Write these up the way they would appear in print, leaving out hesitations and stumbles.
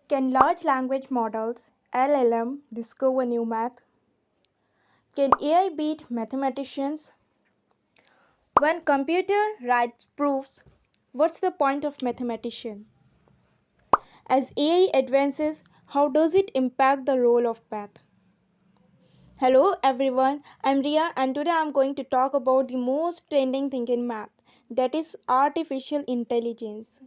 Can large language models LLM discover new math? Can AI beat mathematicians? When computer writes proofs, what's the point of mathematician? As AI advances, how does it impact the role of math? Hello everyone, I'm Ria and today I'm going to talk about the most trending thing in math, that is artificial intelligence.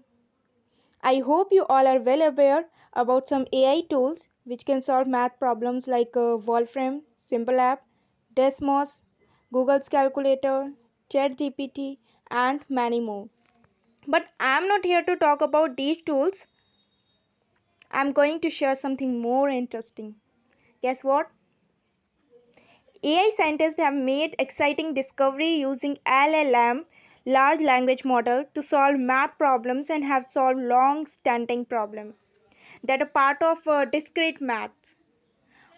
I hope you all are well aware about some AI tools which can solve math problems like Wolfram, Simple App, Desmos, Google's calculator, ChatGPT, and many more. But I'm not here to talk about these tools. I'm going to share something more interesting. Guess what? AI scientists have made exciting discovery using LLM, large language model, to solve math problems and have solved long-standing problems that are part of discrete math.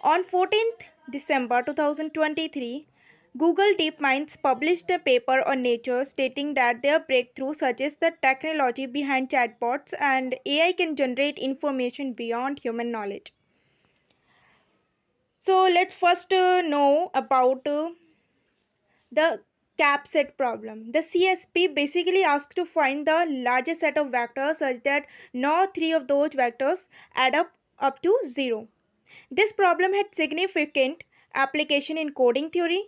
On 14th December 2023, Google DeepMind's published a paper on Nature stating that their breakthrough suggests the technology behind chatbots and AI can generate information beyond human knowledge. So let's first know about the cap set problem. The CSP basically asks to find the largest set of vectors such that no three of those vectors add up to 0. This problem had significant application in coding theory,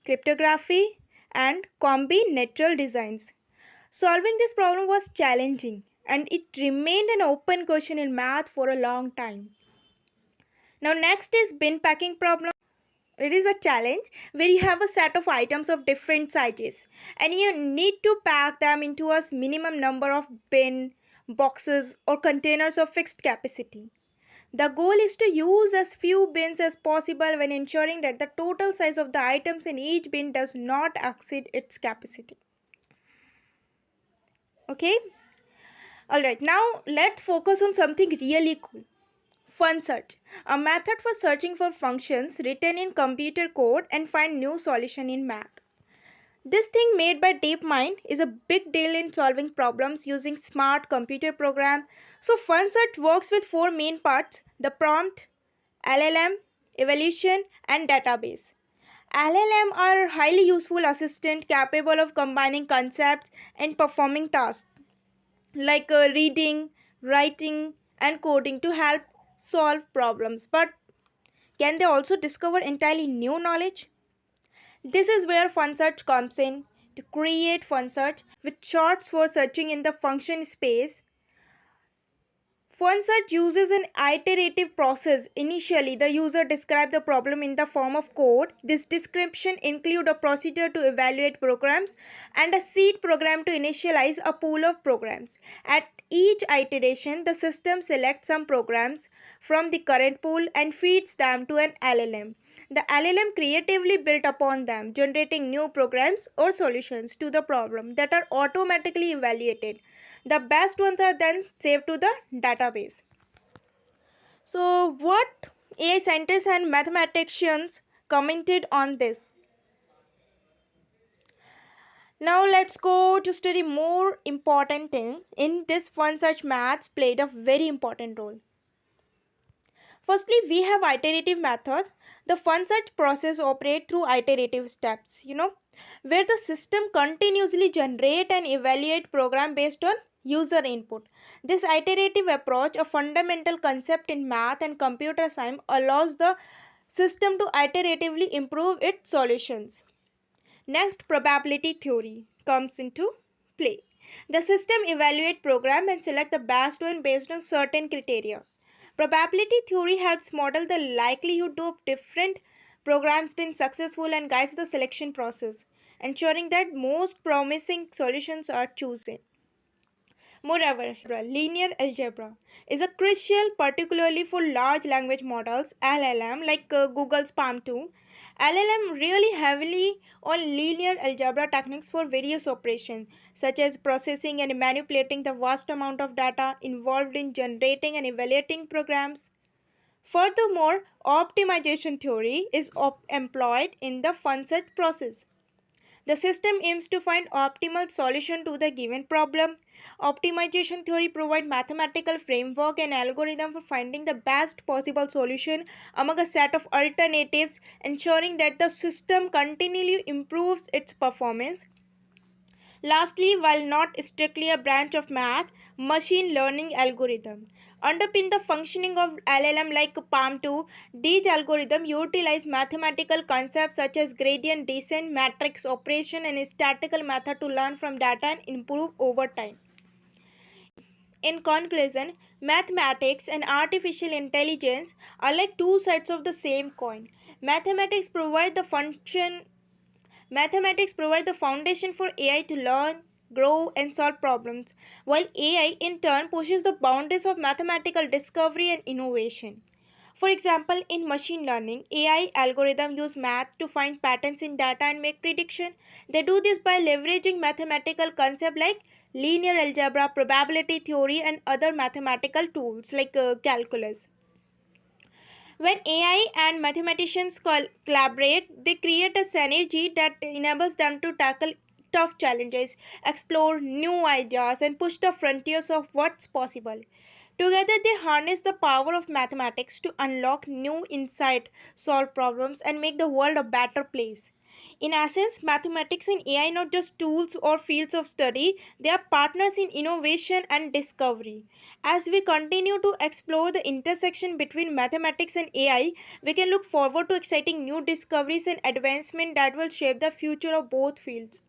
cryptography, and combinatorial designs. Solving this problem was challenging and it remained an open question in math for a long time. Now next is bin packing problem. It is a challenge where you have a set of items of different sizes and you need to pack them into a minimum number of bin, boxes or containers of fixed capacity. The goal is to use as few bins as possible when ensuring that the total size of the items in each bin does not exceed its capacity. Okay? Alright, now let's focus on something really cool. Funsearch, a method for searching for functions written in computer code and find new solution in math. This thing made by DeepMind is a big deal in solving problems using smart computer program. So Funsearch works with four main parts: the prompt, LLM, evaluation, and database. LLM are highly useful assistant capable of combining concepts and performing tasks like reading, writing, and coding to help solve problems. But can they also discover entirely new knowledge? This is where Funsearch comes in. To create Funsearch, with shorts for searching in the function space, Funsearch uses an iterative process. Initially, the user describes the problem in the form of code. This description includes a procedure to evaluate programs and a seed program to initialize a pool of programs. At each iteration, the system selects some programs from the current pool and feeds them to an LLM. The LLM creatively built upon them, generating new programs or solutions to the problem that are automatically evaluated. The best ones are then saved to the database. So, what AI scientists and mathematicians commented on this? Now let's go to study more important thing. In this Funsearch, maths played a very important role. Firstly, we have iterative methods. The Funsearch process operates through iterative steps, where the system continuously generate and evaluate program based on user input. This iterative approach, a fundamental concept in math and computer science, allows the system to iteratively improve its solutions. Next, probability theory comes into play. The system evaluates program and select the best one based on certain criteria. Probability theory helps model the likelihood of different programs being successful and guides the selection process, ensuring that most promising solutions are chosen. Moreover, linear algebra is a crucial, particularly for large language models (LLM) like Google's PaLM-2. LLM really heavily on linear algebra techniques for various operations, such as processing and manipulating the vast amount of data involved in generating and evaluating programs. Furthermore, optimization theory is employed in the Funsearch process. The system aims to find optimal solution to the given problem. Optimization theory provides mathematical framework and algorithm for finding the best possible solution among a set of alternatives, ensuring that the system continually improves its performance. Lastly, while not strictly a branch of math, machine learning algorithm underpin the functioning of LLM like PALM2. These algorithms utilize mathematical concepts such as gradient descent, matrix operation, and statistical method to learn from data and improve over time. In conclusion, mathematics and artificial intelligence are like two sides of the same coin. Mathematics provide the function Mathematics provide the foundation for AI to learn, grow, and solve problems, while AI in turn pushes the boundaries of mathematical discovery and innovation. For example, in machine learning, AI algorithms use math to find patterns in data and make predictions. They do this by leveraging mathematical concepts like linear algebra, probability theory, and other mathematical tools like calculus. When AI and mathematicians collaborate, they create a synergy that enables them to tackle tough challenges, explore new ideas, and push the frontiers of what's possible. Together, they harness the power of mathematics to unlock new insight, solve problems, and make the world a better place. In essence, mathematics and AI are not just tools or fields of study, they are partners in innovation and discovery. As we continue to explore the intersection between mathematics and AI, we can look forward to exciting new discoveries and advancements that will shape the future of both fields.